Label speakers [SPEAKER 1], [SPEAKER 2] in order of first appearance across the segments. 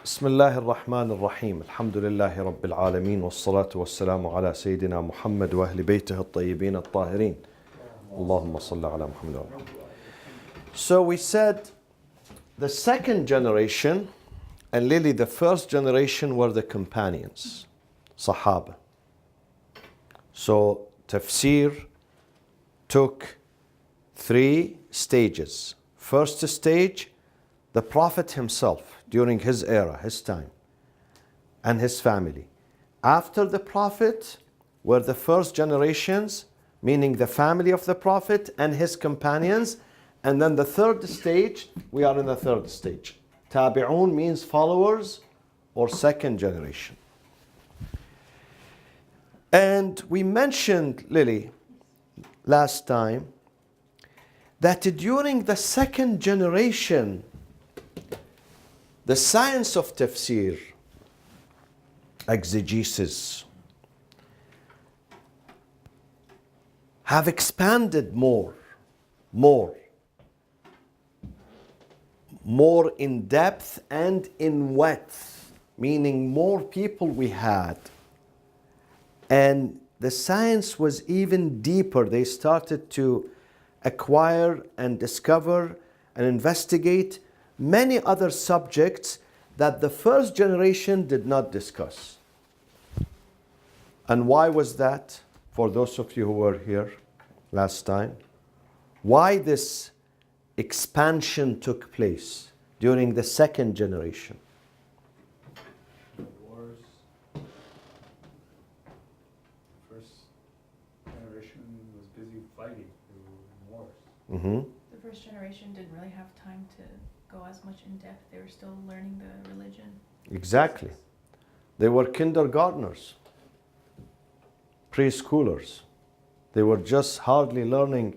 [SPEAKER 1] بسم الله الرحمن الرحيم الحمد لله رب العالمين والصلاة والسلام على سيدنا محمد وأهل بيته الطيبين الطاهرين اللهم صل على محمد وعلى آله. So we said the second generation and Lily, the first generation were the companions, Sahaba. So tafsir took 3 stages. First stage, the Prophet himself during his era, his time, and his family. After the Prophet were the first generations, meaning the family of the Prophet and his companions. And then the third stage, we are in the third stage. Tabi'un means followers or second generation. And we mentioned, Lily, last time, that during the second generation, the science of tafsir, exegesis, have expanded more in depth and in width, meaning more people we had. And the science was even deeper. They started to acquire and discover and investigate many other subjects that the first generation did not discuss. And why was that? For those of you who were here last time, why this expansion took place during the second generation?
[SPEAKER 2] Wars. First generation was busy fighting in wars.
[SPEAKER 1] Mm-hmm.
[SPEAKER 3] The first generation didn't really have time to go as much in depth. They were still learning the religion.
[SPEAKER 1] Exactly. They were kindergartners, preschoolers. They were just hardly learning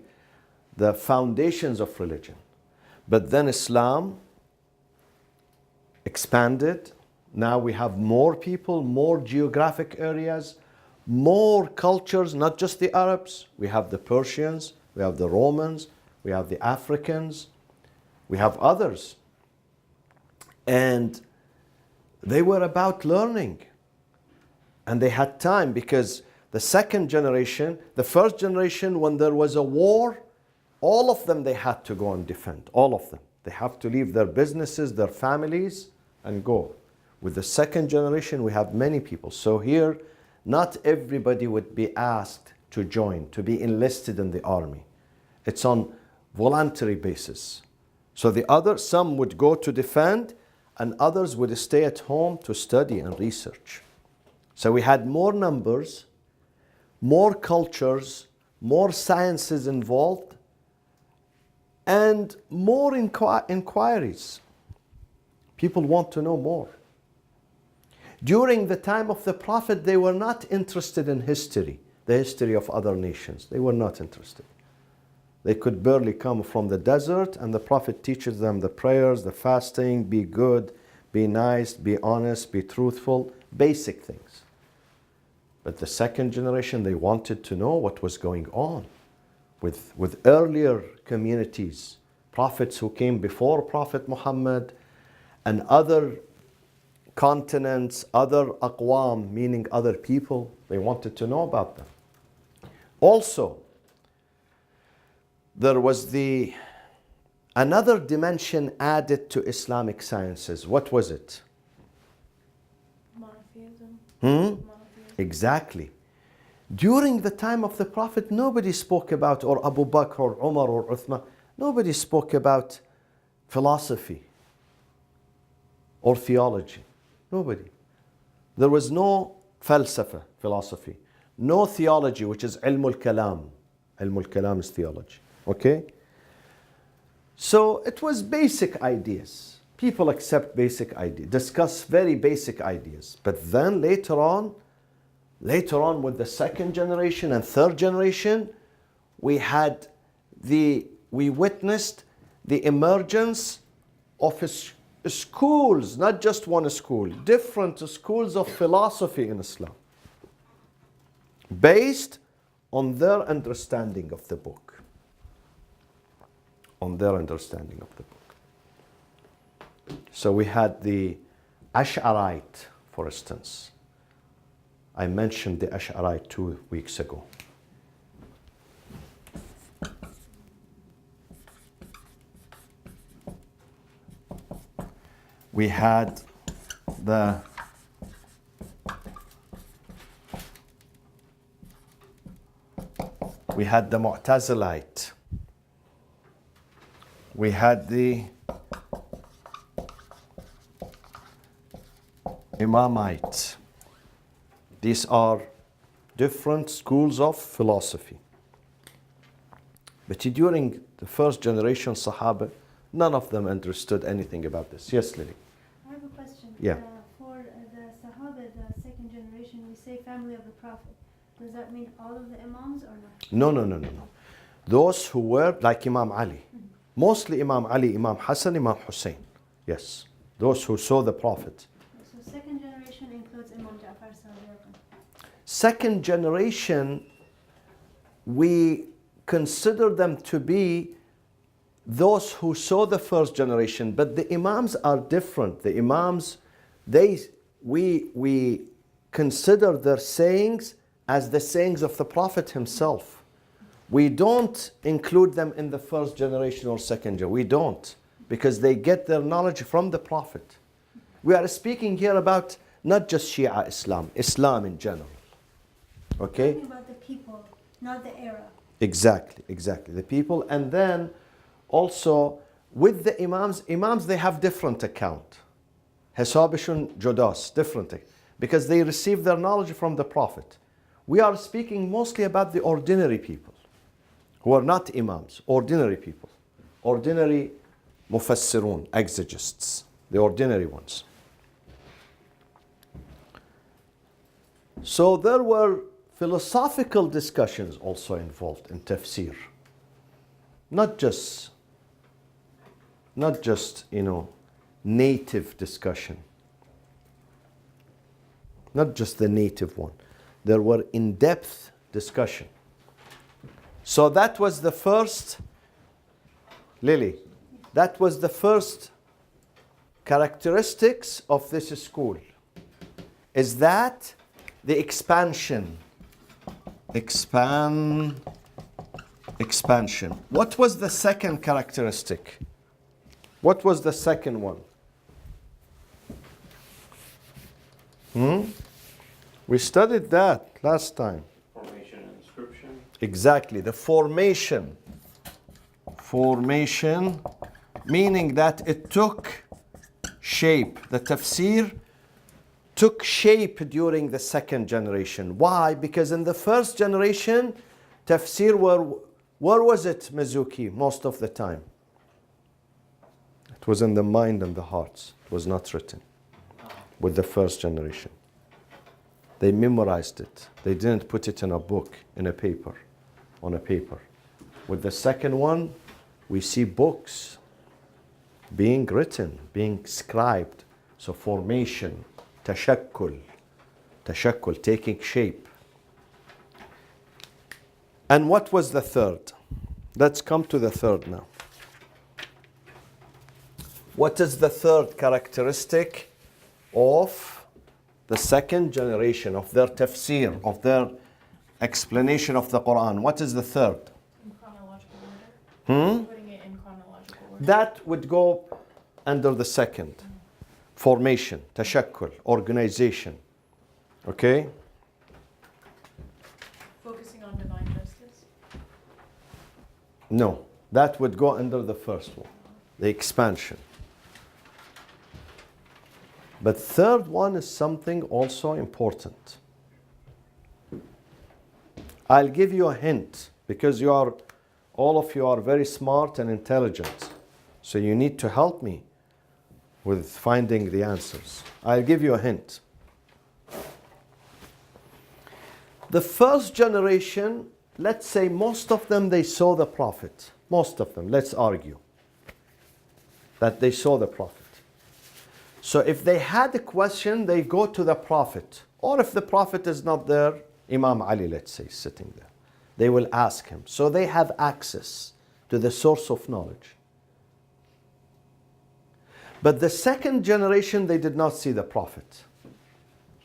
[SPEAKER 1] the foundations of religion. But then Islam expanded. Now we have more people, more geographic areas, more cultures, not just the Arabs. We have the Persians, we have the Romans, we have the Africans, we have others. And they were about learning. And they had time because the second generation, the first generation, when there was a war, all of them, they had to go and defend, all of them. They have to leave their businesses, their families, and go. With the second generation, we have many people. So here, not everybody would be asked to join, to be enlisted in the army. It's on voluntary basis. So some would go to defend, and others would stay at home to study and research. So we had more numbers, more cultures, more sciences involved, and more inquiries. People want to know more. During the time of the Prophet, they were not interested in history, the history of other nations. They were not interested. They could barely come from the desert, and the Prophet teaches them the prayers, the fasting, be good, be nice, be honest, be truthful, basic things. But the second generation, they wanted to know what was going on with earlier communities, prophets who came before Prophet Muhammad, and other continents, other aqwam, meaning other people. They wanted to know about them. Also, there was another dimension added to Islamic sciences. What was it?
[SPEAKER 3] Monotheism.
[SPEAKER 1] Monotheism. Exactly. During the time of the Prophet, nobody spoke about, or Abu Bakr or Umar or Uthman, nobody spoke about philosophy or theology. Nobody. There was no falsafa, philosophy. No theology, which is ilm al-kalam. Ilm al-kalam is theology. Okay? So it was basic ideas. People accept basic ideas, discuss very basic ideas. But then later on with the second generation and third generation, we witnessed the emergence of schools, not just one school, different schools of philosophy in Islam, based on their understanding of the book. So we had the Ash'arite, for instance. I mentioned the Ash'arite 2 weeks ago. We had the Mu'tazilite. We had the Imamite. These are different schools of philosophy. But during the first generation Sahaba, none of them understood anything about this. Yes, Lily?
[SPEAKER 4] I have a question.
[SPEAKER 1] Yeah.
[SPEAKER 4] For the Sahaba, the second generation, we say family of the Prophet. Does that mean all of the Imams or not?
[SPEAKER 1] No. Those who were like Imam Ali. Mostly Imam Ali, Imam Hassan, Imam Hussein. Yes. Those who saw the Prophet.
[SPEAKER 4] So second generation includes Imam Ja'far Sadiq.
[SPEAKER 1] Second generation, we consider them to be those who saw the first generation, but the Imams are different. The Imams, we consider their sayings as the sayings of the Prophet himself. We don't include them in the first generation or second generation. We don't, because they get their knowledge from the Prophet. We are speaking here about not just Shia Islam, Islam in general. Okay?
[SPEAKER 4] Talking about the people, not the era.
[SPEAKER 1] Exactly. The people. And then also with the Imams they have different account. Hesabishun Jodas, different. Because they receive their knowledge from the Prophet. We are speaking mostly about the ordinary people who are not Imams, ordinary people. Ordinary Mufassirun, exegists, the ordinary ones. So there were philosophical discussions also involved in tafsir. Not just native discussion. Not just the native one. There were in-depth discussion. So that was the first, Lily, that was the first characteristics of this school. Is that the expansion. Expansion. What was the second characteristic? What was the second one? We studied that last time.
[SPEAKER 2] Formation and inscription.
[SPEAKER 1] Exactly, the formation. Formation, meaning that it took shape. The tafsir took shape during the second generation. Why? Because in the first generation, tafsir where was it, Mizuki, most of the time? It was in the mind and the hearts. It was not written with the first generation. They memorized it. They didn't put it in a book, in a paper, on a paper. With the second one, we see books being written, being scribed. So formation, tashakkul, taking shape. And what was the third? Let's come to the third now. What is the third characteristic of the second generation, of their tafsir, of their explanation of the Quran? What is the third?
[SPEAKER 3] In chronological order? Putting it in chronological order.
[SPEAKER 1] That would go under the second. Formation, tashakkul, organization. Okay?
[SPEAKER 3] Focusing on divine justice.
[SPEAKER 1] No, that would go under the first one, the expansion. But third one is something also important. I'll give you a hint because all of you are very smart and intelligent. So you need to help me with finding the answers. I'll give you a hint. The first generation, let's say most of them, they saw the Prophet. Most of them, let's argue that they saw the Prophet. So if they had a question, they go to the Prophet. Or if the Prophet is not there, Imam Ali, let's say, is sitting there. They will ask him. So they have access to the source of knowledge. But the second generation, they did not see the Prophet.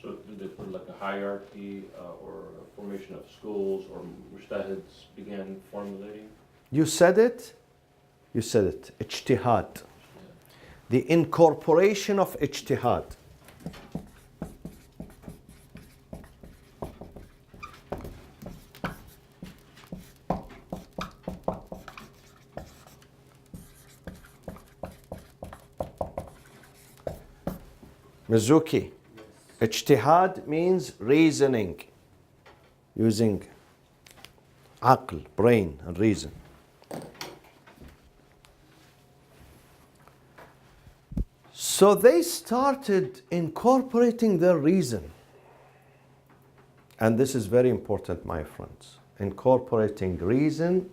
[SPEAKER 2] So did they put like a hierarchy or a formation of schools or mujtahids began formulating?
[SPEAKER 1] You said it. You said it. Ijtihad. The incorporation of ijtihad. Mizuki. Ijtihad means reasoning, using aql, brain and reason. So they started incorporating their reason. And this is very important, my friends. Incorporating reason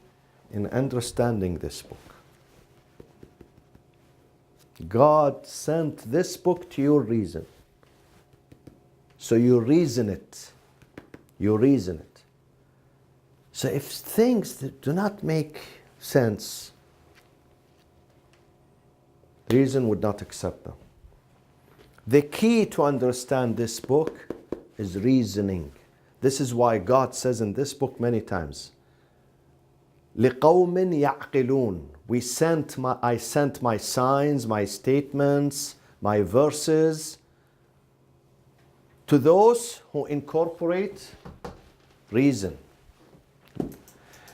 [SPEAKER 1] in understanding this book. God sent this book to your reason. So you reason it. You reason it. So if things that do not make sense, reason would not accept them. The key to understand this book is reasoning. This is why God says in this book many times, لِقَوْمٍ يَعْقِلُونَ. I sent my signs, my statements, my verses to those who incorporate reason.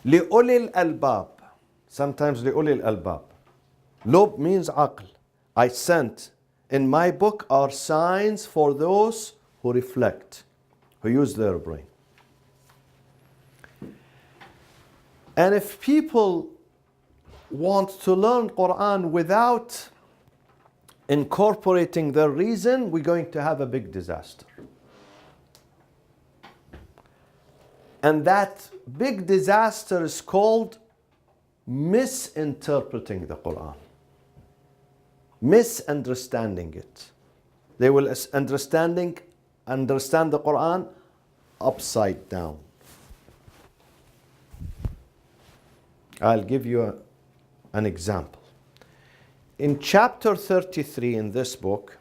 [SPEAKER 1] لِأُولِي الْأَلْبَابِ. Sometimes لِأُولِي الْأَلْبَابِ. Lub means aql. I sent in my book are signs for those who reflect, who use their brain. And if people want to learn Quran without incorporating their reason, we're going to have a big disaster. And that big disaster is called misinterpreting the Quran. Misunderstanding it. They will understand the Quran upside down. I'll give you an example. In chapter 33 in this book,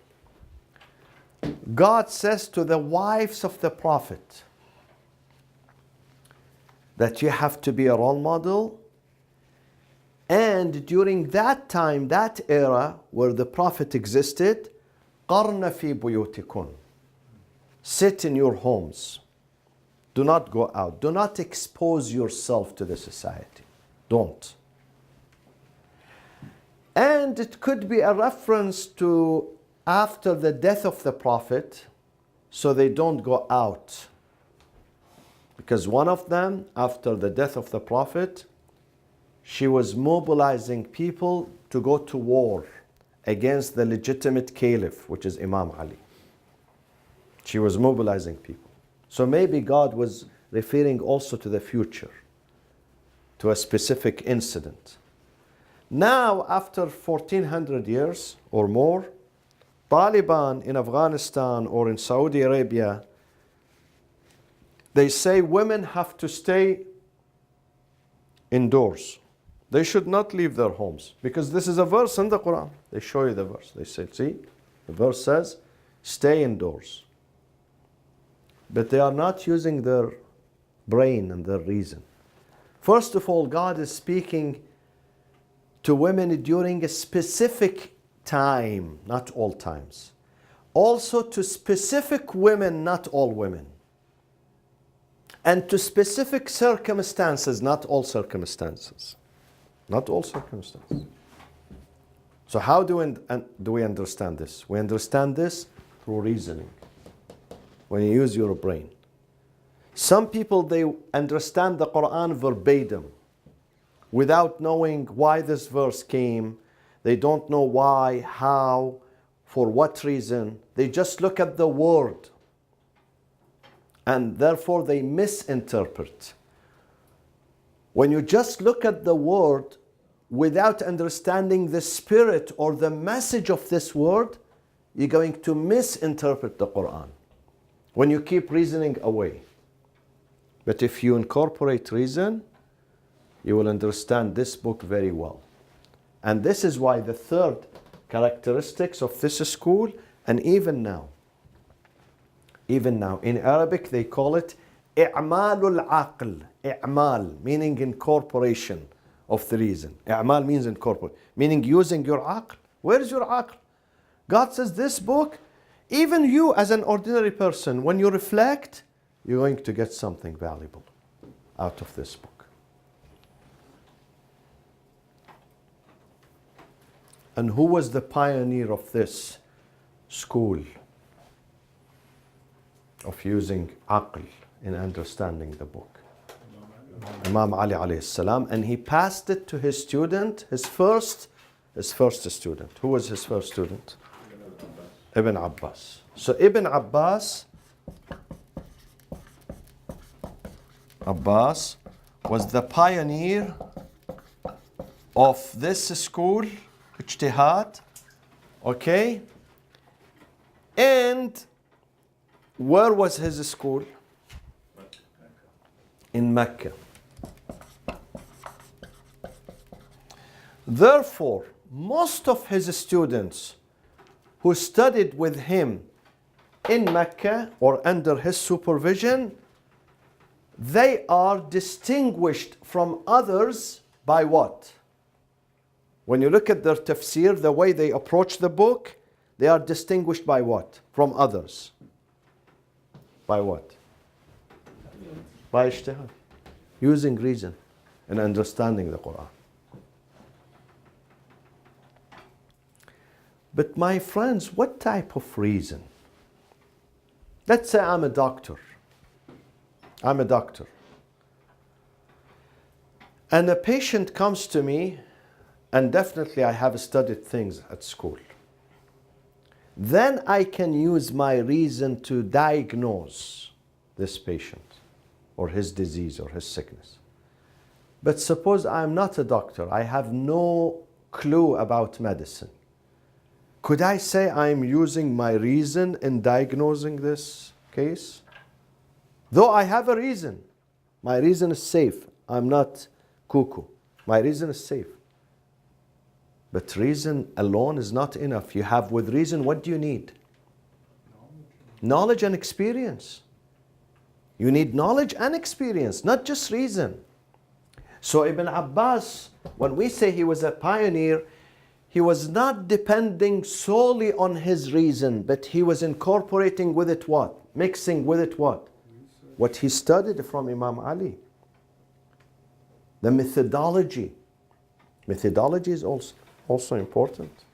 [SPEAKER 1] God says to the wives of the Prophet that you have to be a role model. And during that time, that era where the Prophet existed, قَرْنَ فِي بُيُوتِكُنْ. Sit in your homes. Do not go out. Do not expose yourself to the society. Don't. And it could be a reference to after the death of the Prophet, so they don't go out. Because one of them, after the death of the Prophet, she was mobilizing people to go to war against the legitimate caliph, which is Imam Ali. She was mobilizing people. So maybe God was referring also to the future, to a specific incident. Now, after 1400 years or more, Taliban in Afghanistan or in Saudi Arabia, they say women have to stay indoors. They should not leave their homes. Because this is a verse in the Quran. They show you the verse. They say, see, the verse says, stay indoors. But they are not using their brain and their reason. First of all, God is speaking to women during a specific time, not all times. Also to specific women, not all women. And to specific circumstances, not all circumstances. Not all circumstances. So how do we understand this? We understand this through reasoning. When you use your brain. Some people, they understand the Quran verbatim without knowing why this verse came. They don't know why, how, for what reason. They just look at the word. And therefore they misinterpret. When you just look at the word without understanding the spirit or the message of this word, you're going to misinterpret the Quran. When you keep reasoning away. But if you incorporate reason, you will understand this book very well. And this is why the third characteristics of this school, and even now in Arabic they call it i'malul aql, i'mal meaning incorporation of the reason. I'mal means incorporate, meaning using your aql. Where is your aql? God says this book, even you as an ordinary person, when you reflect, you're going to get something valuable out of this book. And who was the pioneer of this school of using aql in understanding the book? Imam Ali alayhi salam, and he passed it to his student, his first student. Who was his first student? Ibn Abbas. So Ibn Abbas was the pioneer of this school, ijtihad, okay? And where was his school? In Mecca. Therefore, most of his students who studied with him in Mecca or under his supervision, they are distinguished from others by what? When you look at their tafsir, the way they approach the book, they are distinguished by what? From others. By what? By ijtihad. Using reason and understanding the Quran. But my friends, what type of reason? Let's say I'm a doctor. And a patient comes to me, and definitely I have studied things at school. Then I can use my reason to diagnose this patient or his disease or his sickness. But suppose I'm not a doctor, I have no clue about medicine. Could I say I'm using my reason in diagnosing this case? Though I have a reason, my reason is safe. I'm not cuckoo. My reason is safe. But reason alone is not enough. You have with reason, what do you need? Knowledge and experience. You need knowledge and experience, not just reason. So Ibn Abbas, when we say he was a pioneer, he was not depending solely on his reason, but he was incorporating with it what? Mixing with it what? What he studied from Imam Ali. The methodology. Methodology is also important.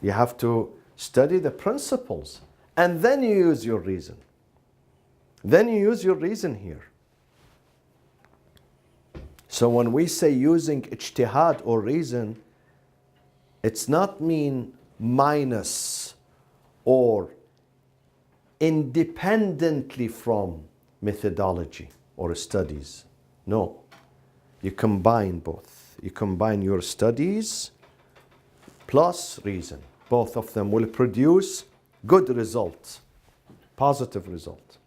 [SPEAKER 1] You have to study the principles and then you use your reason. Then you use your reason here. So when we say using ijtihad or reason, it's not mean minus or independently from methodology or studies. No. You combine both. You combine your studies plus reason. Both of them will produce good results, positive result.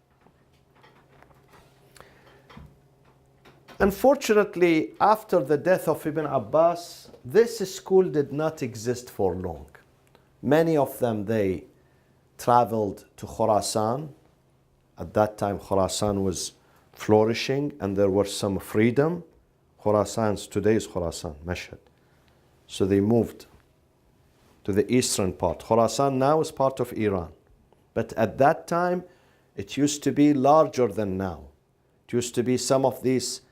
[SPEAKER 1] Unfortunately, after the death of Ibn Abbas, this school did not exist for long. Many of them, they traveled to Khurasan. At that time, Khurasan was flourishing and there was some freedom. Today is Khurasan, Mashhad. So they moved to the eastern part. Khurasan now is part of Iran. But at that time, it used to be larger than now. It used to be some of these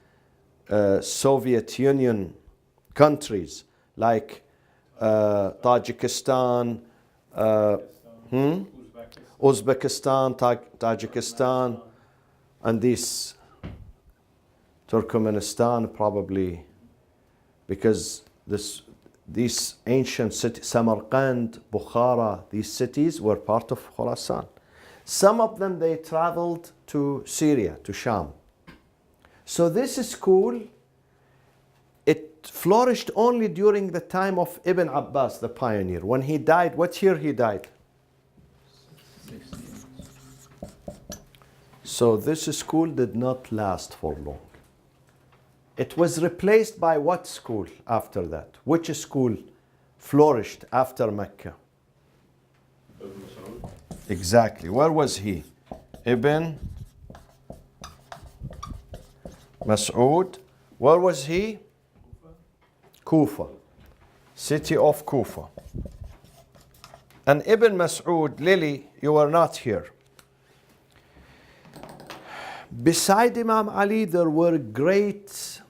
[SPEAKER 1] Soviet Union countries like Tajikistan, Uzbekistan, Tajikistan, and these Turkmenistan probably, because these ancient cities, Samarkand, Bukhara, these cities were part of Khurasan. Some of them, they traveled to Syria, to Sham. So this school, it flourished only during the time of Ibn Abbas, the pioneer. When he died, what year he died?
[SPEAKER 5] 60.
[SPEAKER 1] So this school did not last for long. It was replaced by what school after that? Which school flourished after Mecca? Exactly. Where was he? Ibn Mas'ud. Where was he? Kufa. City of Kufa. And Ibn Mas'ud, Lily, you were not here. Beside Imam Ali, there were great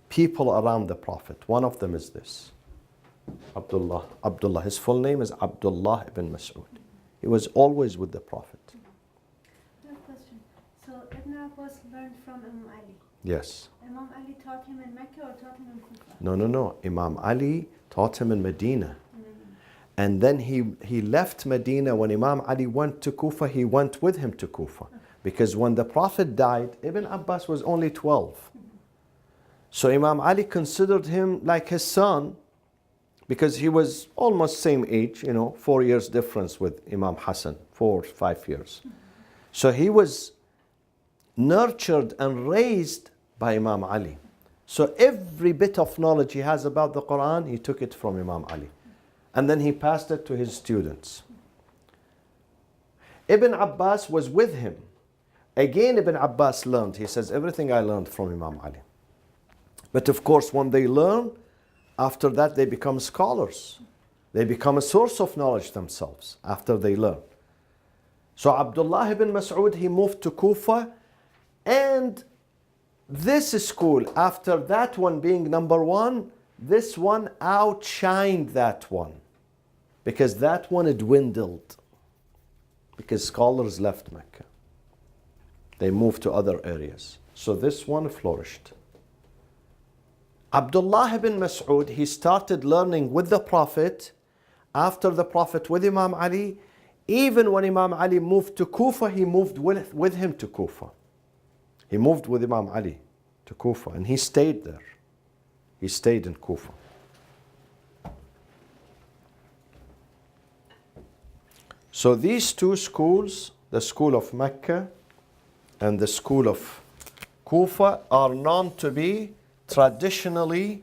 [SPEAKER 1] people around the Prophet. One of them is this. Abdullah. His full name is Abdullah ibn Mas'ud. He was always with the Prophet.
[SPEAKER 4] I have a question. So Ibn Abbas learned from Imam Ali.
[SPEAKER 1] Yes.
[SPEAKER 4] Imam Ali taught him in Mecca or taught him in Kufa?
[SPEAKER 1] No. Imam Ali taught him in Medina.
[SPEAKER 4] In Medina.
[SPEAKER 1] And then he left Medina. When Imam Ali went to Kufa, he went with him to Kufa. Because when the Prophet died, Ibn Abbas was only 12. So Imam Ali considered him like his son, because he was almost same age, 4 years difference with Imam Hassan, 4 or 5 years. So he was nurtured and raised by Imam Ali. So every bit of knowledge he has about the Quran, he took it from Imam Ali. And then he passed it to his students. Ibn Abbas was with him. Again, Ibn Abbas learned. He says, everything I learned from Imam Ali. But of course, when they learn, after that they become scholars. They become a source of knowledge themselves after they learn. So Abdullah ibn Mas'ud, he moved to Kufa, and this school, after that one being number one, this one outshined that one, because that one dwindled, because scholars left Mecca. They moved to other areas. So this one flourished. Abdullah ibn Mas'ud, he started learning with the Prophet, after the Prophet with Imam Ali. Even when Imam Ali moved to Kufa, he moved with him to Kufa. He moved with Imam Ali to Kufa, and he stayed there. He stayed in Kufa. So these two schools, the school of Mecca and the school of Kufa, are known to be traditionally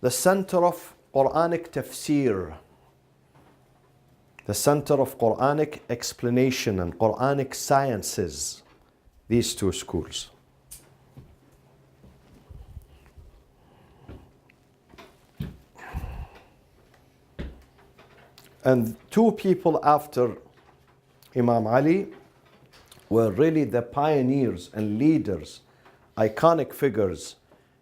[SPEAKER 1] the center of Qur'anic tafsir, the center of Qur'anic explanation and Qur'anic sciences, these two schools. And two people after Imam Ali were really the pioneers and leaders, iconic figures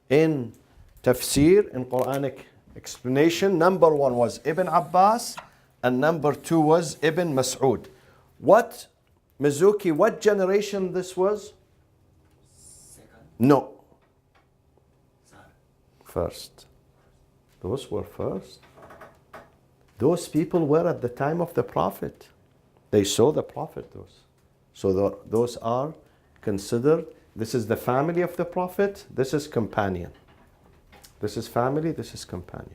[SPEAKER 1] in tafsir, in Quranic explanation. Number one was Ibn Abbas, and number two was Ibn Mas'ud. What, Mizuki, what generation this was?
[SPEAKER 5] Second.
[SPEAKER 1] No,
[SPEAKER 5] Third.
[SPEAKER 1] first. Those were first. Those people were at the time of the Prophet. They saw the Prophet, those. So those are considered, this is the family of the Prophet, this is companion. This is family, this is companion.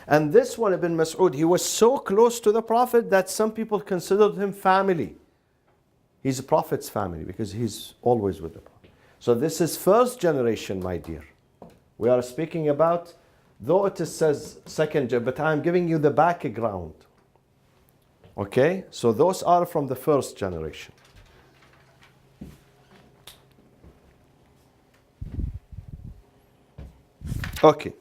[SPEAKER 1] And this one, Ibn Mas'ud, he was so close to the Prophet that some people considered him family. He's a Prophet's family because he's always with the Prophet. So this is first generation, my dear. We are speaking about, though it says second, but I'm giving you the background. Okay? So those are from the first generation. Okay.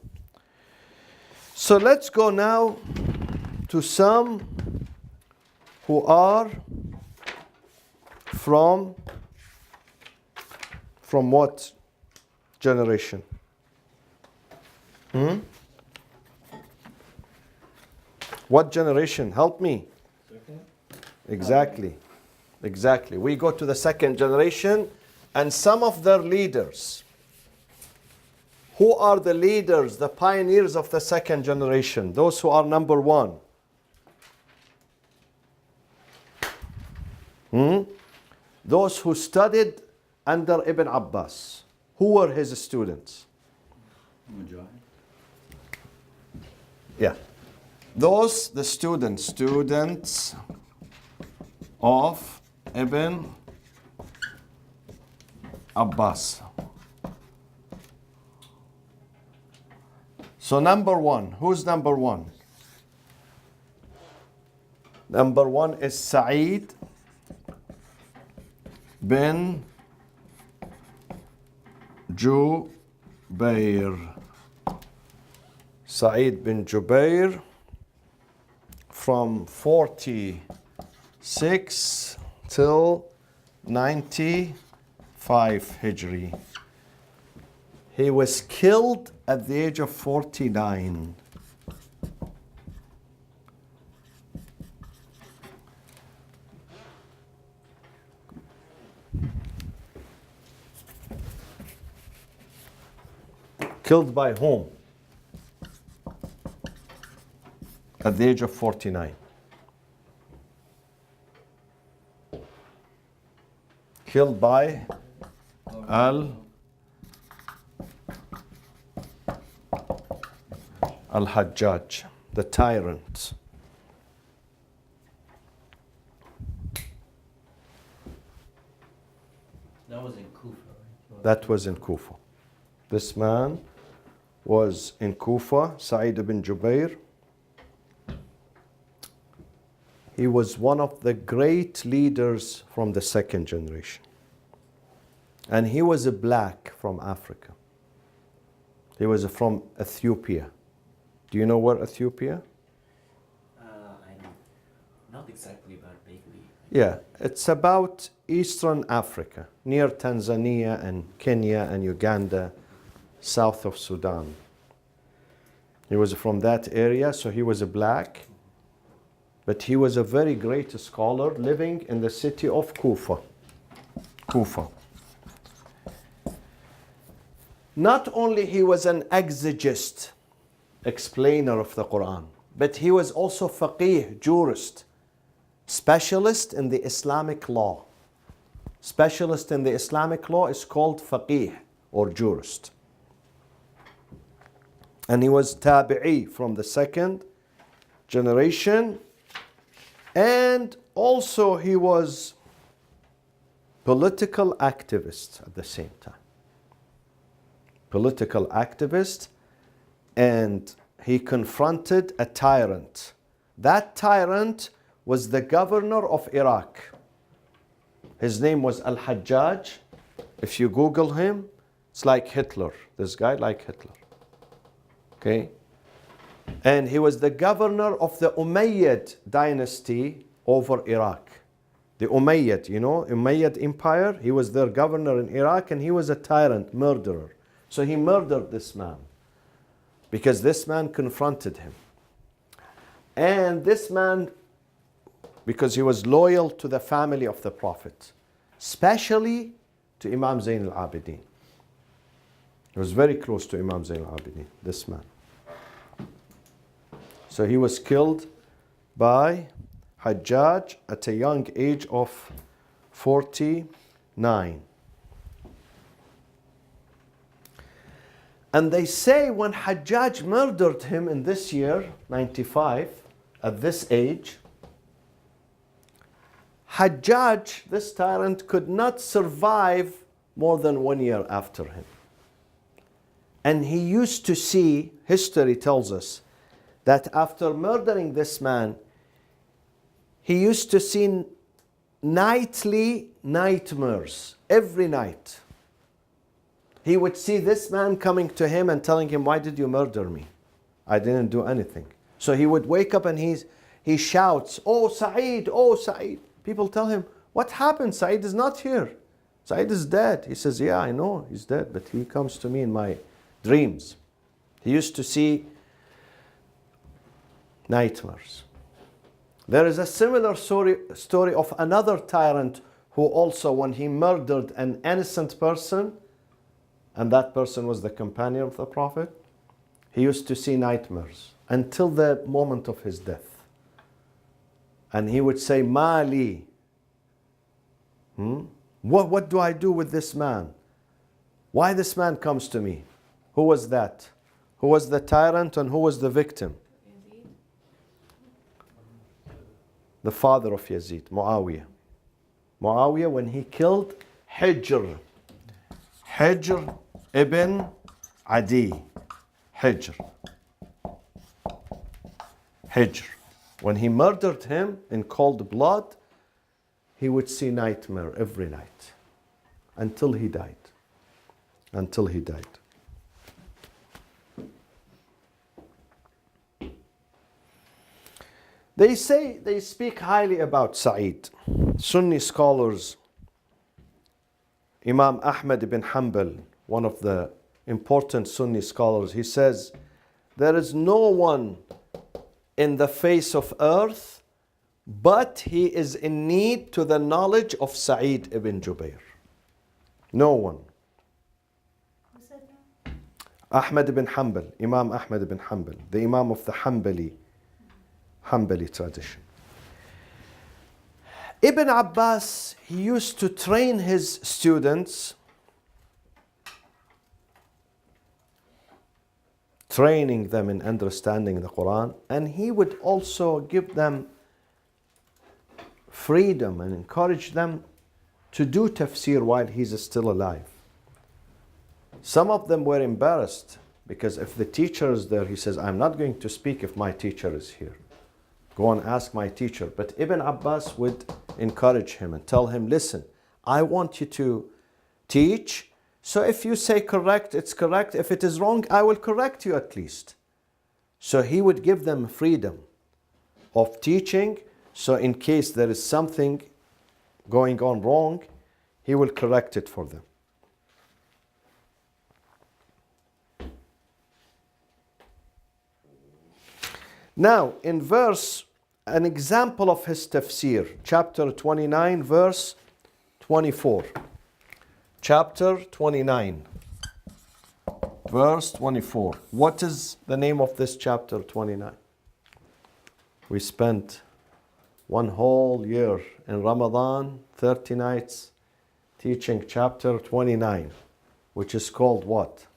[SPEAKER 1] So let's go now to some who are from what generation? What generation? Help me. Exactly. Exactly. We go to the second generation and some of their leaders. Who are the leaders, the pioneers of the second generation? Those who are number one. Those who studied under Ibn Abbas. Who were his students?
[SPEAKER 5] Mujahid.
[SPEAKER 1] Yeah. Those, the students of Ibn Abbas. So number one, who's number one? Number one is Sa'id bin Jubair. Sa'id bin Jubair from 46 till 95 Hijri. He was killed at the age of 49. Killed by whom? At the age of 49. Killed by Al-Hajjaj, the tyrant.
[SPEAKER 5] That was in Kufa, right?
[SPEAKER 1] That was in Kufa. This man was in Kufa, Sa'id ibn Jubair. He was one of the great leaders from the second generation. And he was a black from Africa. He was from Ethiopia. Do you know where Ethiopia?
[SPEAKER 5] I know. Not exactly, but vaguely.
[SPEAKER 1] Yeah, it's about Eastern Africa, near Tanzania and Kenya and Uganda, south of Sudan. He was from that area, so he was a black, but he was a very great scholar living in the city of Kufa. Kufa. Not only he was an exegist, explainer of the Quran, but he was also faqih, jurist, specialist in the Islamic law. Specialist in the Islamic law is called faqih or jurist. And he was tabi'i from the second generation. And also he was political activist at the same time. Political activist, and he confronted a tyrant. That tyrant was the governor of Iraq. His name was Al-Hajjaj. If you Google him, it's like Hitler. This guy like Hitler. Okay? And he was the governor of the Umayyad dynasty over Iraq. The Umayyad, you know, Umayyad Empire. He was their governor in Iraq, and he was a tyrant, murderer. So he murdered this man because this man confronted him. And this man, because he was loyal to the family of the Prophet, especially to Imam Zayn al-Abidin. He was very close to Imam Zayn al-Abidin, this man. So he was killed by Hajjaj at a young age of 49. And they say when Hajjaj murdered him in this year, 95, at this age, Hajjaj, this tyrant, could not survive more than 1 year after him. And he used to see, history tells us, that after murdering this man, he used to see nightly nightmares, every night. He would see this man coming to him and telling him, "Why did you murder me? I didn't do anything." So he would wake up and he shouts, "Oh Sa'id, oh Sa'id." People tell him, "What happened? Sa'id is not here. Sa'id is dead." He says, "Yeah, I know he's dead, but he comes to me in my dreams." He used to see nightmares. There is a similar story of another tyrant who also, when he murdered an innocent person, and that person was the companion of the Prophet, he used to see nightmares until the moment of his death. And he would say, "Mali, what do I do with this man? Why this man comes to me?" Who was that? Who was the tyrant and who was the victim?
[SPEAKER 3] Yazid.
[SPEAKER 1] The father of Yazid, Muawiyah. Muawiyah, when he killed Hijr ibn Adi. Hijr. When he murdered him in cold blood, he would see nightmare every night until he died. Until he died. They speak highly about Sa'id. Sunni scholars, Imam Ahmad ibn Hanbal, one of the important Sunni scholars, he says, there is no one in the face of earth, but he is in need to the knowledge of Sa'id ibn Jubair. No one.
[SPEAKER 4] Who said that?
[SPEAKER 1] Ahmad ibn Hanbal, Imam Ahmad ibn Hanbal, the Imam of the Hanbali tradition. Ibn Abbas, he used to train his students, training them in understanding the Quran, and he would also give them freedom and encourage them to do tafsir while he's still alive. Some of them were embarrassed because if the teacher is there, he says, I'm not going to speak if my teacher is here. Go and ask my teacher. But Ibn Abbas would encourage him and tell him, listen, I want you to teach. So if you say correct, it's correct. If it is wrong, I will correct you at least. So he would give them freedom of teaching. So in case there is something going on wrong, he will correct it for them. Now, in an example of his tafsir, chapter 29, verse 24. Chapter 29, verse 24. What is the name of this chapter 29? We spent one whole year in Ramadan, 30 nights, teaching chapter 29, which is called what?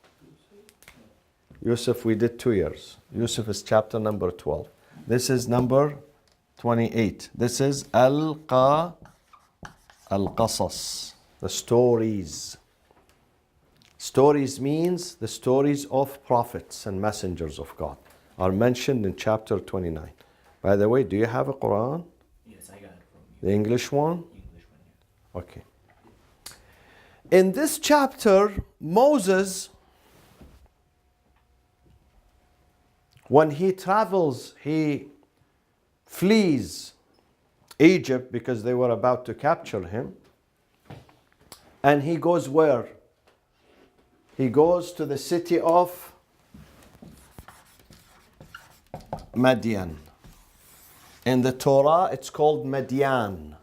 [SPEAKER 1] Yusuf, we did 2 years. Yusuf is chapter number 12. This is number 28. This is Al-Qasas, the stories. Stories means the stories of prophets and messengers of God are mentioned in chapter 29. By the way, do you have a Quran?
[SPEAKER 5] Yes, I got it from you.
[SPEAKER 1] The English one?
[SPEAKER 5] English one, yeah.
[SPEAKER 1] Okay. In this chapter, Moses, when he travels, he flees Egypt because they were about to capture him. And he goes where? He goes to the city of Madian. In the Torah, it's called Madian.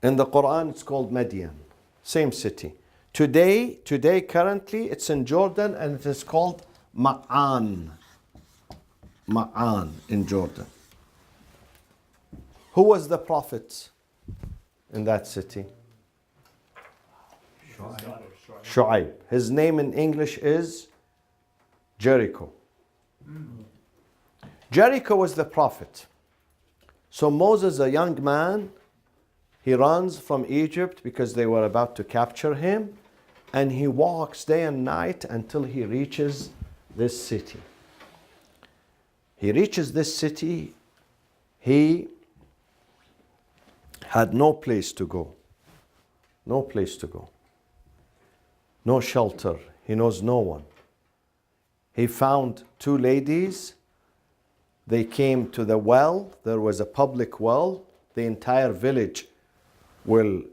[SPEAKER 1] In the Quran, it's called Madian. Same city. Today, currently, it's in Jordan and it is called Ma'an. Ma'an in Jordan. Who was the prophet in that city? Shu'aib. His name in English is Jericho. Jericho was the prophet. So Moses, a young man, he runs from Egypt because they were about to capture him, and he walks day and night until he reaches this city. He reaches this city. He had no place to go. No place to go. No shelter. He knows no one. He found 2 ladies. They came to the well. There was a public well. The entire village will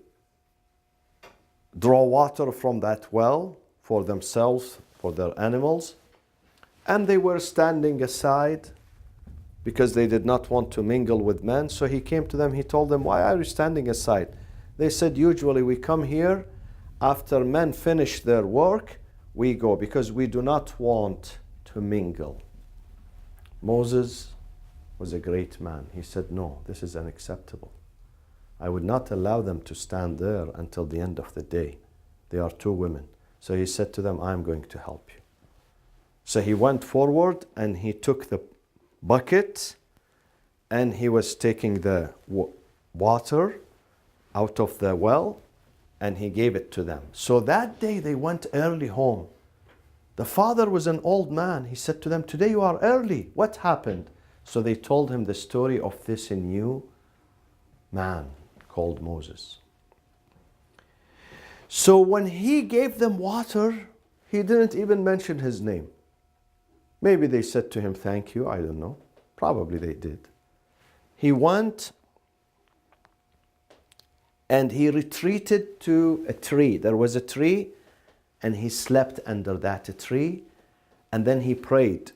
[SPEAKER 1] draw water from that well for themselves, for their animals. And they were standing aside because they did not want to mingle with men. So he came to them. He told them, why are you standing aside? They said, usually we come here after men finish their work, we go because we do not want to mingle. Moses was a great man. He said, no, this is unacceptable. I would not allow them to stand there until the end of the day. They are 2 women. So he said to them, I'm going to help you. So he went forward and he took the bucket and he was taking the water out of the well and he gave it to them. So that day they went early home. The father was an old man. He said to them, today you are early. What happened? So they told him the story of this new man called Moses. So when he gave them water, he didn't even mention his name. Maybe they said to him, thank you, I don't know. Probably they did. He went and he retreated to a tree. There was a tree and he slept under that tree, and then he prayed.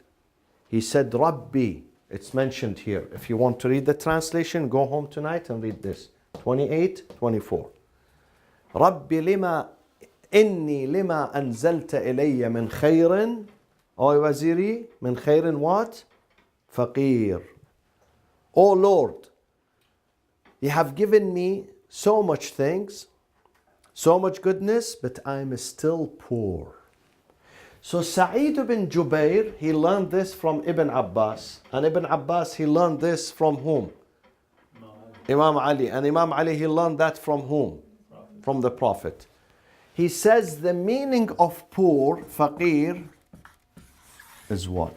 [SPEAKER 1] He said, Rabbi, it's mentioned here. If you want to read the translation, go home tonight and read this. 28, 24. Rabbi lima inni lima anzalta ilayya min khayrin, O waziri, min khayrin what? Faqir. O Lord, you have given me so much things, so much goodness, but I'm still poor. So Sa'id ibn Jubair, he learned this from Ibn Abbas. And Ibn Abbas, he learned this from whom? Imam Ali. And Imam Ali, he learned that from whom? From the Prophet. He says the meaning of poor, faqir, is what?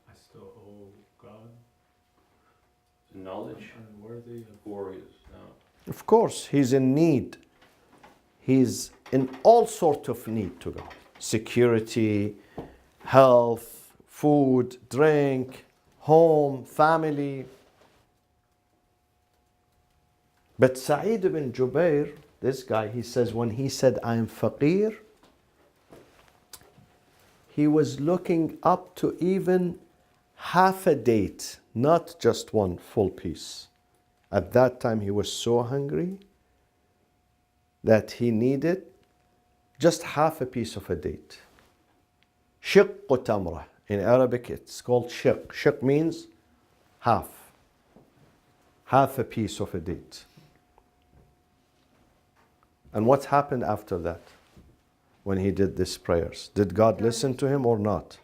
[SPEAKER 6] I still owe God
[SPEAKER 2] Knowledge
[SPEAKER 6] and worthy of
[SPEAKER 2] or is
[SPEAKER 1] Of course, he's in need. He's in all sorts of need to God. Security, health, food, drink, home, family. But Sa'id ibn Jubair, this guy, he says when he said, I am faqir, he was looking up to even half a date, not just one full piece. At that time, he was so hungry that he needed just half a piece of a date. Shiq tamra. In Arabic, it's called shiq. Shiq means half. Half a piece of a date. And what happened after that? When he did these prayers? Did God listen to him or not?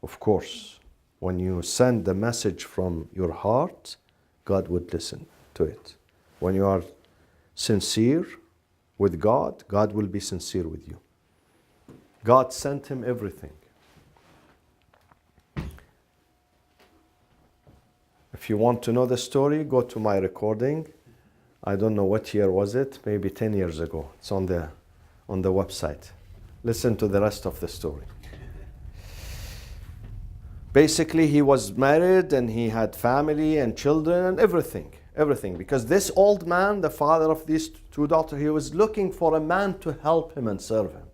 [SPEAKER 1] Of course. When you send the message from your heart, God would listen to it. When you are sincere with God, God will be sincere with you. God sent him everything. If you want to know the story, go to my recording. I don't know what year was it, maybe 10 years ago. It's on the website. Listen to the rest of the story. Basically, he was married and he had family and children and everything. Because this old man, the father of these two daughters, he was looking for a man to help him and serve him.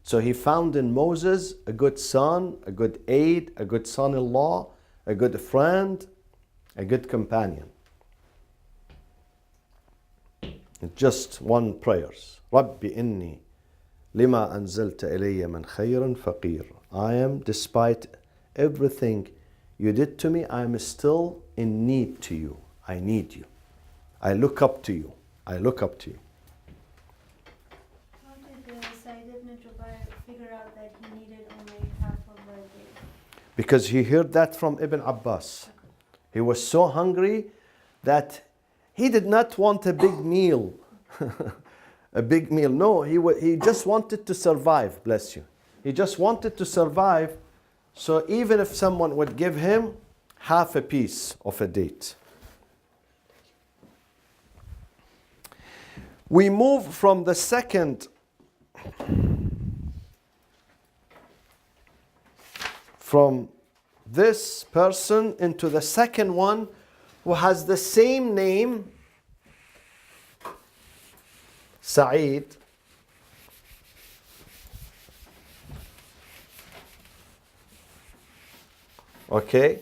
[SPEAKER 1] So he found in Moses a good son, a good aide, a good son-in-law, a good friend, a good companion. Just one prayers. Rabbi inni lima anzalta ilayya min khayrin faqir. I am, despite everything you did to me, I am still in need to you. I need you. I look up to you. I look up to you.
[SPEAKER 4] How did Sa'id ibn Jubair figure out that he needed only half of a day?
[SPEAKER 1] Because he heard that from Ibn Abbas. He was so hungry that he did not want a big meal. A big meal. No, he just wanted to survive, bless you. He just wanted to survive. So even if someone would give him half a piece of a date. We move from the second, from this person into the second one who has the same name, Sa'id. Okay,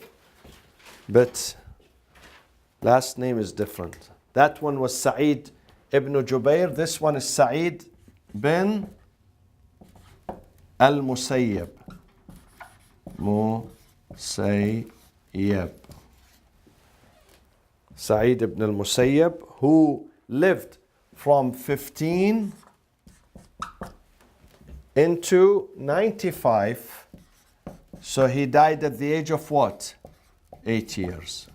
[SPEAKER 1] but last name is different. That one was Sa'id ibn Jubair. This one is Sa'id bin al-Musayyib. Musayyib. Sa'id ibn al-Musayyib, who lived from 15 into 95. So he died at the age of what? 8 years.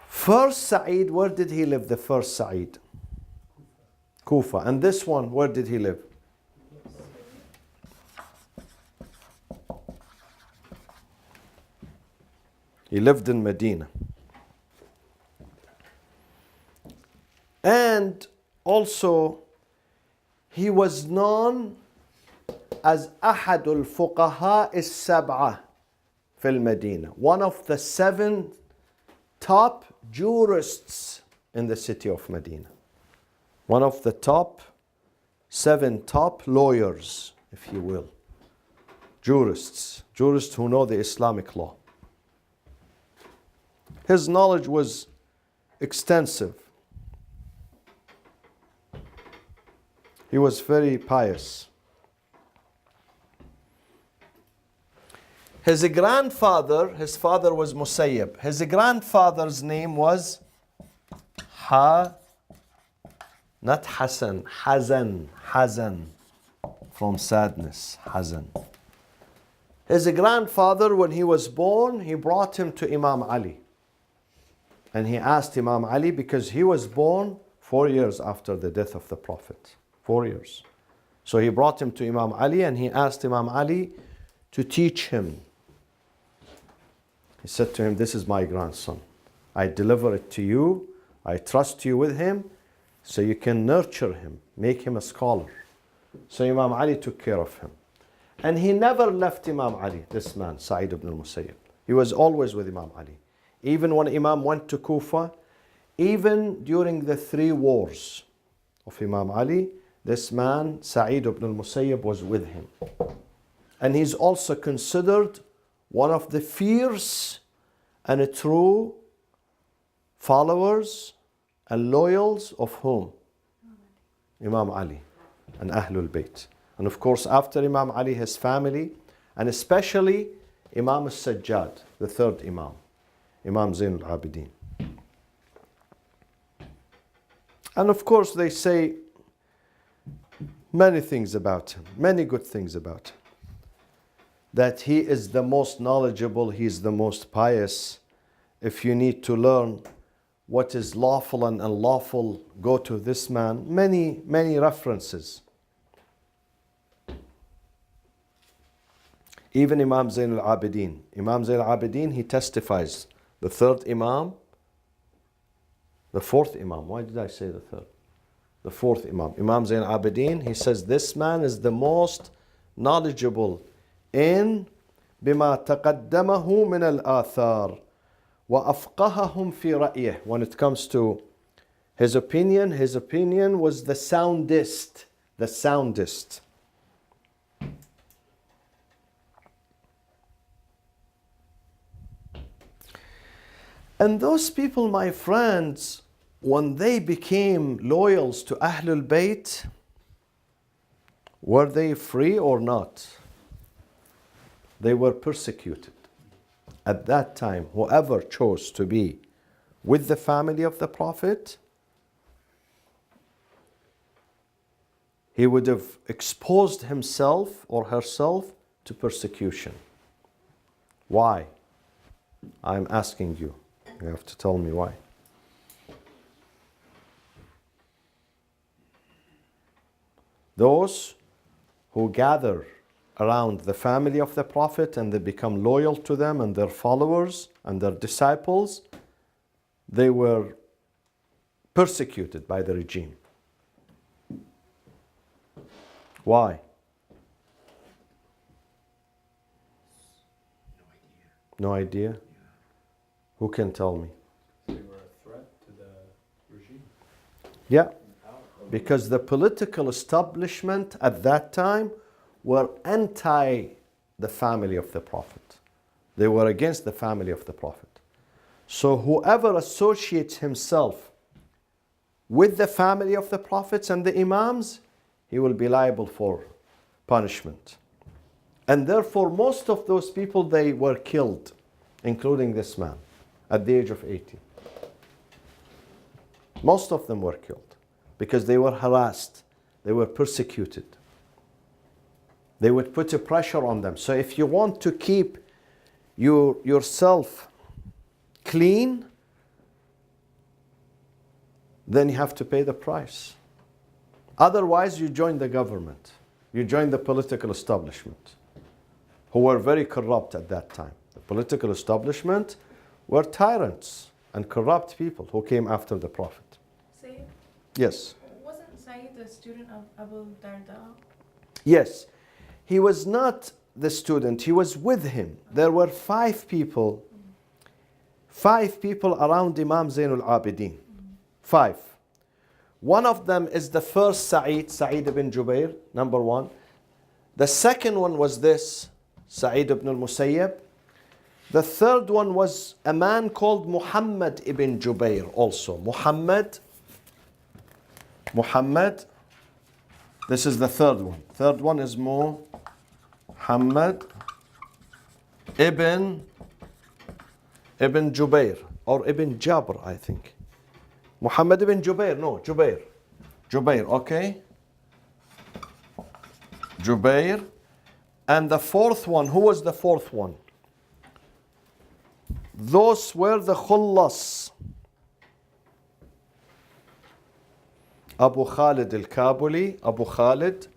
[SPEAKER 1] First Sa'id, where did he live, the first Sa'id? Kufa. And this one, where did he live? He lived in Medina. And also, he was known as أحد الفقهاء السبعة في المدينة, one of the 7 top jurists in the city of Medina. One of the top 7 top lawyers, if you will. Jurists who know the Islamic law. His knowledge was extensive. He was very pious. His grandfather, his father was Musayyib. His grandfather's name was not Hassan, Hazan, from sadness, Hazan. His grandfather, when he was born, he brought him to Imam Ali. And he asked Imam Ali, because he was born 4 years after the death of the Prophet. 4 years. So he brought him to Imam Ali and he asked Imam Ali to teach him. He said to him, this is my grandson. I deliver it to you. I trust you with him so you can nurture him, make him a scholar. So Imam Ali took care of him. And he never left Imam Ali, this man, Sa'id ibn al-Musayyib. He was always with Imam Ali. Even when Imam went to Kufa, even during the 3 wars of Imam Ali, this man, Sa'id ibn al-Musayyib, was with him. And he's also considered one of the fierce and true followers and loyals of whom? Imam Ali and Ahlul Bayt. And of course, after Imam Ali, his family, and especially Imam al-Sajjad, the 3rd Imam, Imam Zain al-Abidin. And of course, they say many things about him, many good things about him. That he is the most knowledgeable, he is the most pious. If you need to learn what is lawful and unlawful, go to this man. Many, many references. Even Imam Zain al-Abidin. Imam Zain al-Abidin, he testifies. The 3rd Imam, the 4th Imam. Why did I say the 3rd? The 4th Imam. Imam Zain al-Abidin, he says this man is the most knowledgeable in بما تقدمه من الآثار وأفقههم في رأيه. When it comes to his opinion was the soundest. The soundest. And those people, my friends, when they became loyals to Ahlul Bayt, were they free or not? They were persecuted. At that time, whoever chose to be with the family of the Prophet, he would have exposed himself or herself to persecution. Why? I'm asking you. You have to tell me why. Those who gather around the family of the Prophet and they become loyal to them and their followers and their disciples, they were persecuted by the regime. Why? No idea? Who can tell me?
[SPEAKER 6] They were a threat to the regime.
[SPEAKER 1] Yeah, because the political establishment at that time were anti the family of the Prophet. They were against the family of the Prophet. So whoever associates himself with the family of the Prophets and the Imams, he will be liable for punishment. And therefore, most of those people, they were killed, including this man, at the age of 80. Most of them were killed because they were harassed, they were persecuted. They would put a pressure on them. So if you want to keep yourself clean, then you have to pay the price. Otherwise, you join the government. You join the political establishment, who were very corrupt at that time. The political establishment were tyrants and corrupt people who came after the Prophet.
[SPEAKER 3] Sayyid,
[SPEAKER 1] Yes.
[SPEAKER 3] wasn't Sayyid a student of Abu Darda?
[SPEAKER 1] Yes. He was not the student, he was with him. There were five people around Imam Zainul Abidin. Five. One of them is the first Sa'id ibn Jubair, number one. The second one was this, Sa'id ibn al-Musayyab. The third one was a man called Muhammad ibn Jubair also. Muhammad. This is the third one. Third one is Muhammad ibn Jubair or Ibn Jabr, I think. Muhammad ibn Jubair, no, Jubair, okay? Jubair. And the fourth one, who was the fourth one? Those were the Khullas. Abu Khalid al-Kabuli, Abu Khalid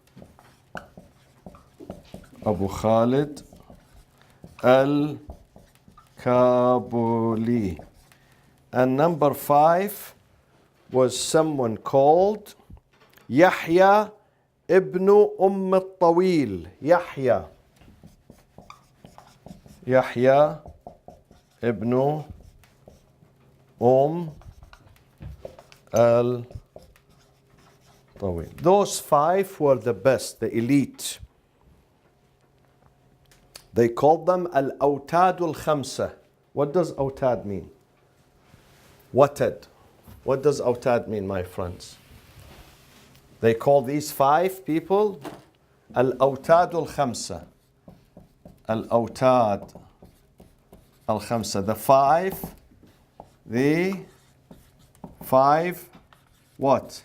[SPEAKER 1] al-Kabuli. And number five was someone called Yahya ibn al-Tawil. Yahya ibn al-Tawil. Those five were the best, the elite. They called them al-Awtad al-Khamsa. What does Awtad mean? Watad. What does Awtad mean, my friends? They call these five people al-Awtad al-Khamsa. Al-Awtad al-Khamsa. The five what?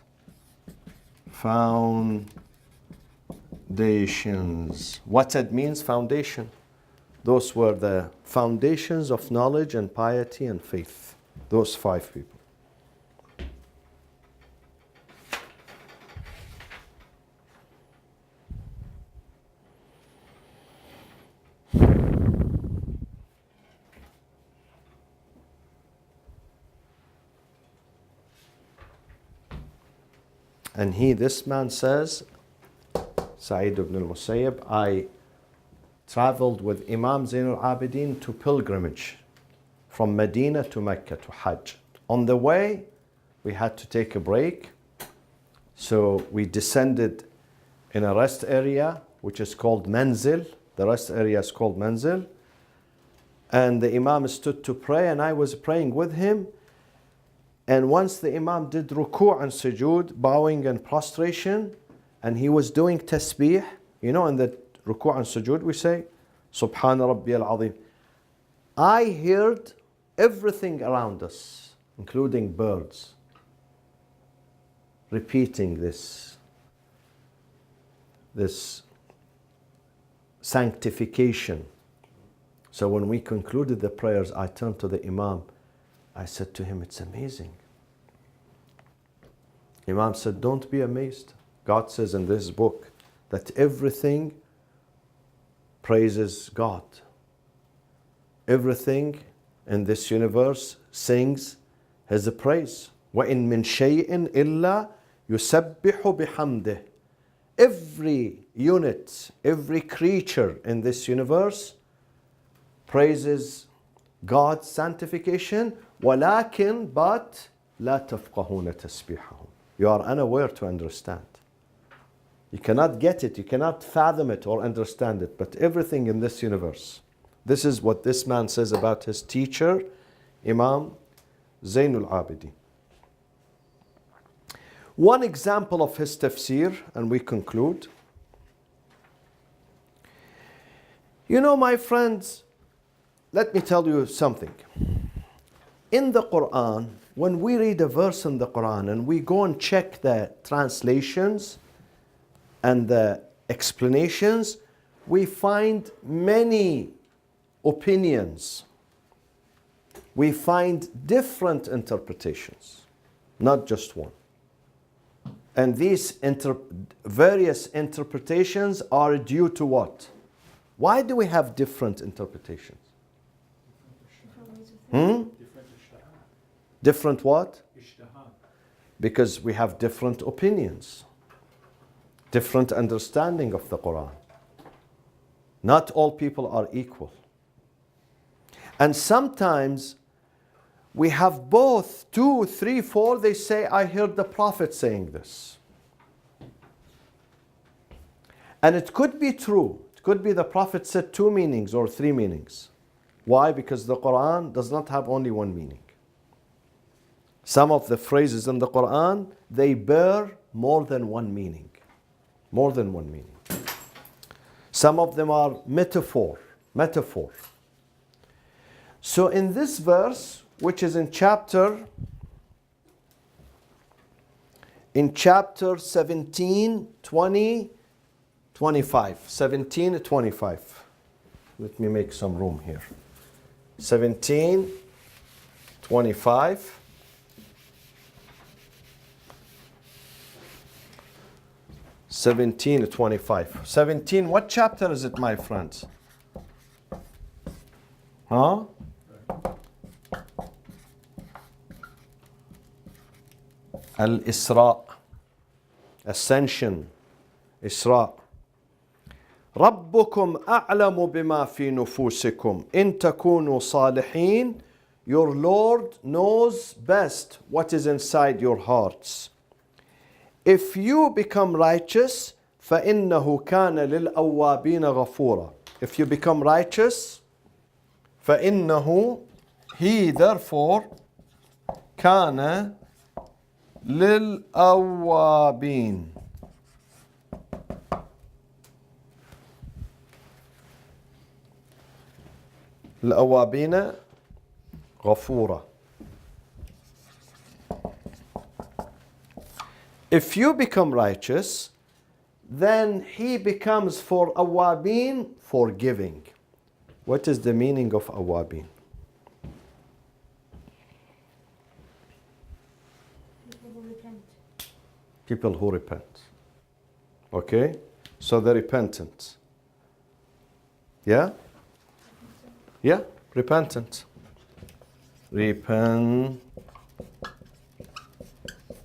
[SPEAKER 1] Foundations. Watad means foundation. Those were the foundations of knowledge and piety and faith. Those five people. And this man says, Sa'id ibn al-Musayyab, I traveled with Imam Zainul Abidin to pilgrimage from Medina to Mecca to Hajj. On the way, we had to take a break. So we descended in a rest area, which is called Manzil. The rest area is called Manzil. And the Imam stood to pray, and I was praying with him. And once the Imam did ruku' and sujood, bowing and prostration, and he was doing tasbih, you know, in the ruku' and sujood we say, Subhana Rabbiyal Azim. I heard everything around us, including birds, repeating this sanctification. So when we concluded the prayers, I turned to the Imam. I said to him, it's amazing. Imam said, don't be amazed. God says in this book that everything praises God. Everything in this universe sings His praise. وَإِن مِّن شَيْءٍ إِلَّا يُسَبِّحُ بِحَمْدِهِ. Every unit, every creature in this universe praises God's sanctification. وَلَكِنْ but لَا تَفْقَهُونَ تَسْبِيحَهُمْ. You are unaware to understand. You cannot get it, you cannot fathom it or understand it, but everything in this universe. This is what this man says about his teacher, Imam Zainul Abidin. One example of his tafsir, and we conclude. You know, my friends, let me tell you something. In the Quran, when we read a verse in the Quran and we go and check the translations and the explanations, we find many opinions. We find different interpretations, not just one. And these various interpretations are due to what? Why do we have different interpretations?
[SPEAKER 4] Different ways of thinking.
[SPEAKER 6] Different ijtihad.
[SPEAKER 1] Different what?
[SPEAKER 6] Ijtihad.
[SPEAKER 1] Because we have different opinions, different understanding of the Quran. Not all people are equal. And sometimes we have both, 2, 3, 4, they say, I heard the Prophet saying this. And it could be true. It could be the Prophet said 2 meanings or 3 meanings. Why? Because the Quran does not have only one meaning. Some of the phrases in the Quran, they bear more than one meaning. More than one meaning. Some of them are metaphor. So in this verse, which is in chapter 17, 20, 25. 17, 25. Let me make some room here. 17, 25. What chapter is it, my friends? Huh? Al-Isra, Ascension, Isra. ربكم أعلم بما في نفوسكم إن تكونوا صالحين. Your Lord knows best what is inside your hearts. If you become righteous, فإنه كان للأوابين غفورا. If you become righteous, فإنه, he therefore, كان للأوابين. الأوابين غفورا. If you become righteous, then he becomes for awabin forgiving. What is the meaning of awabin?
[SPEAKER 4] People who repent.
[SPEAKER 1] People who repent. Okay? So the repentant. Yeah? Yeah? Repentant. Repent.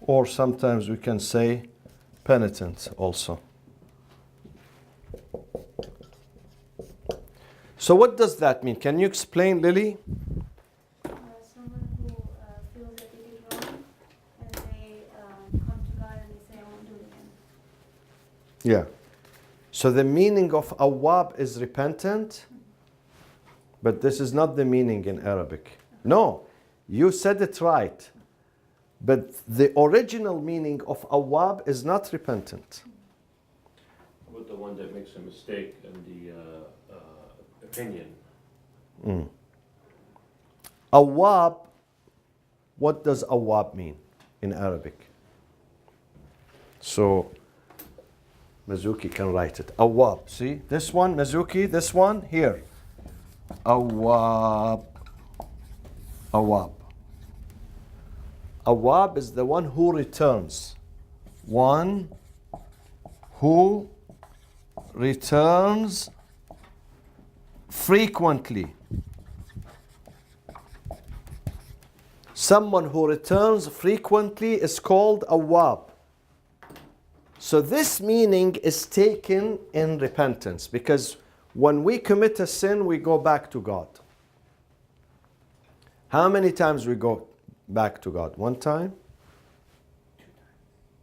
[SPEAKER 1] Or sometimes we can say penitent also. So what does that mean? Can you explain, Lily?
[SPEAKER 4] Someone who feels that they did wrong and they come to God and they say, I won't do it again.
[SPEAKER 1] Yeah. So the meaning of awab is repentant, but this is not the meaning in Arabic. No, you said it right. But the original meaning of awab is not repentant.
[SPEAKER 2] With the one that makes a mistake in the opinion.
[SPEAKER 1] Awab, what does awab mean in Arabic? So, Mazuki can write it. Awab, see? This one, Mazuki, this one, here. Awab. Awab. Awab is the one who returns. One who returns frequently. Someone who returns frequently is called awab. So this meaning is taken in repentance, because when we commit a sin, we go back to God. How many times we go back to God? 1 time?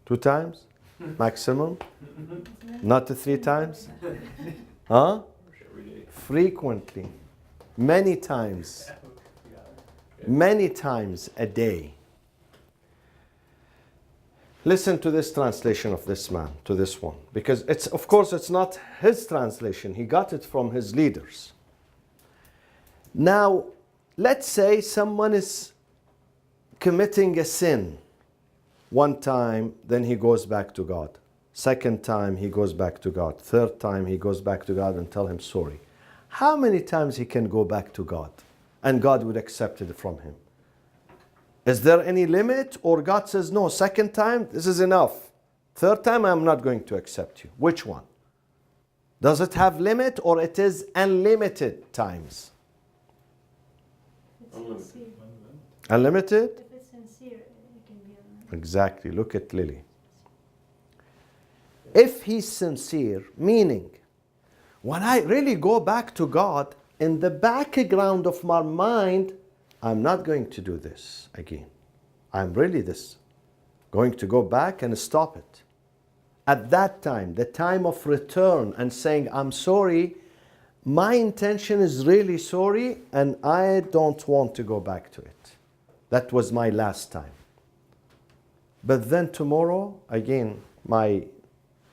[SPEAKER 1] 2 times? Maximum? Not 3 times? Huh?
[SPEAKER 2] Every day.
[SPEAKER 1] Frequently. Many times. Many times a day. Listen to this translation of this man, to this one. Because it's, of course, it's not his translation. He got it from his leaders. Now, let's say someone is committing a sin 1 time, then he goes back to God. 2nd time, he goes back to God. 3rd time, he goes back to God and tell him sorry. How many times he can go back to God and God would accept it from him? Is there any limit? Or God says, no, 2nd time, this is enough. Third time, I'm not going to accept you. Which one? Does it have limit or it is unlimited times?
[SPEAKER 4] It's
[SPEAKER 2] Unlimited.
[SPEAKER 4] sincere.
[SPEAKER 1] Unlimited?
[SPEAKER 4] If it's sincere, it can be unlimited.
[SPEAKER 1] Exactly. Look at Lily. If he's sincere, meaning when I really go back to God, in the background of my mind, I'm not going to do this again. I'm really going to go back and stop it. At that time, the time of return and saying, I'm sorry, my intention is really sorry and I don't want to go back to it. That was my last time. But then tomorrow, again, my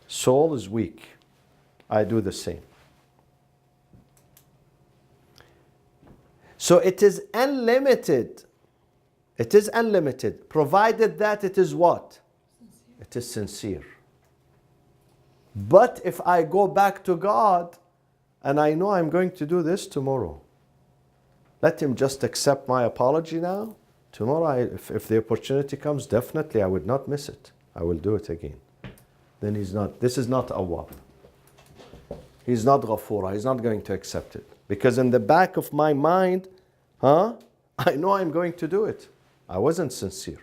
[SPEAKER 1] soul is weak. I do the same. So it is unlimited. It is unlimited, provided that it is what? It is sincere. But if I go back to God and I know I'm going to do this tomorrow, let him just accept my apology now. Tomorrow, if the opportunity comes, definitely I would not miss it. I will do it again. Then this is not Awwab. He's not Ghafura. He's not going to accept it. Because in the back of my mind, I know I'm going to do it. I wasn't sincere.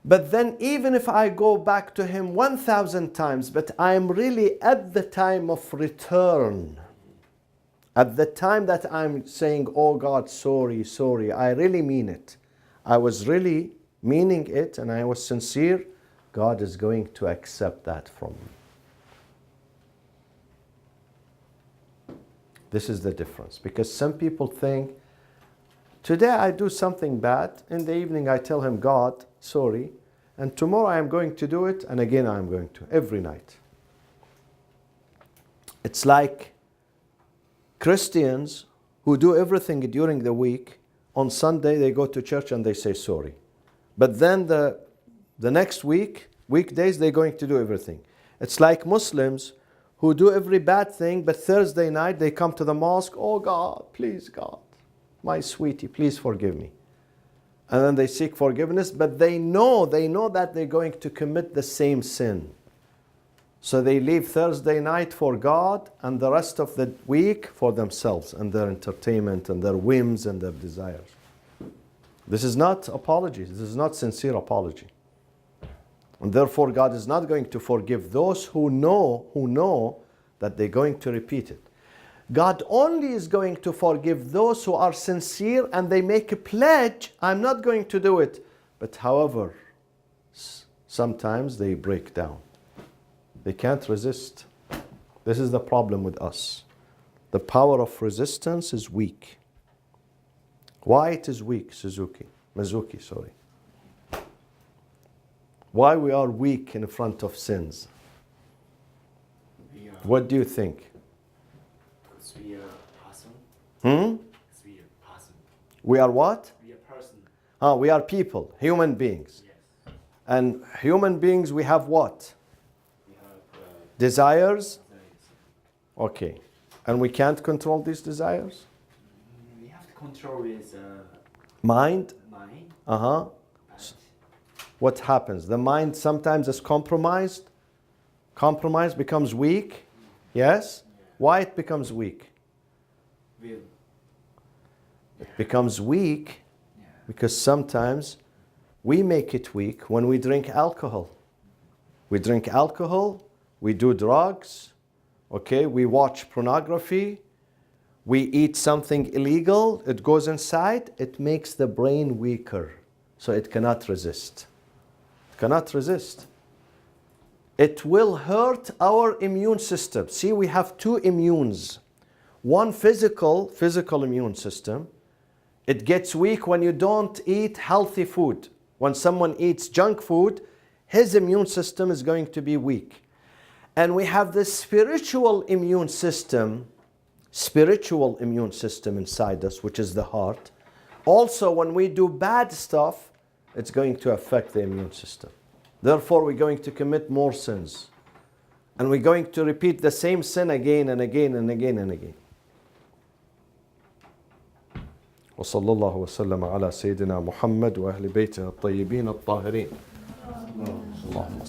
[SPEAKER 1] But then even if I go back to him 1,000 times, but I'm really at the time of return, at the time that I'm saying, oh God, sorry, sorry, I really mean it. I was really meaning it and I was sincere. God is going to accept that from me. This is the difference. Because some people think, today I do something bad, in the evening I tell him, God, sorry, and tomorrow I am going to do it, and again I am going to, every night. It's like Christians who do everything during the week, on Sunday they go to church and they say sorry. But then the next weekdays, they're going to do everything. It's like Muslims who do every bad thing, but Thursday night they come to the mosque, oh God, please God, my sweetie, please forgive me. And then they seek forgiveness, but they know that they're going to commit the same sin. So they leave Thursday night for God and the rest of the week for themselves and their entertainment and their whims and their desires. This is not apology. This is not sincere apology. And therefore God is not going to forgive those who know that they're going to repeat it. God only is going to forgive those who are sincere and they make a pledge, I'm not going to do it. But however, sometimes they break down. They can't resist. This is the problem with us. The power of resistance is weak. Why it is weak, Mizuki, sorry. Why we are weak in front of sins? What do you think?
[SPEAKER 5] Because we are person.
[SPEAKER 1] Because
[SPEAKER 5] we are person.
[SPEAKER 1] We are what?
[SPEAKER 5] We are person.
[SPEAKER 1] We are people, human beings.
[SPEAKER 5] Yes.
[SPEAKER 1] And human beings, we have what?
[SPEAKER 5] We have
[SPEAKER 1] Desires?
[SPEAKER 5] desires.
[SPEAKER 1] Okay. And we can't control these desires?
[SPEAKER 5] We have to control his
[SPEAKER 1] Mind?
[SPEAKER 5] mind.
[SPEAKER 1] Uh-huh.
[SPEAKER 5] But
[SPEAKER 1] What happens? The mind sometimes is compromised. Compromise becomes weak. Yes? Why it becomes weak?
[SPEAKER 5] will.
[SPEAKER 1] It becomes weak
[SPEAKER 5] Yeah.
[SPEAKER 1] because sometimes we make it weak when we drink alcohol. We drink alcohol, we do drugs, okay? We watch pornography, we eat something illegal, it goes inside, it makes the brain weaker, so it cannot resist. It cannot resist. It will hurt our immune system. See, we have two immunes. One physical immune system. It gets weak when you don't eat healthy food. When someone eats junk food, his immune system is going to be weak. And we have the spiritual immune system inside us, which is the heart. Also, when we do bad stuff, it's going to affect the immune system. Therefore, we're going to commit more sins. And we're going to repeat the same sin again and again and again and again. وصلى الله وسلم على سيدنا محمد وأهل بيته الطيبين الطاهرين. اللهم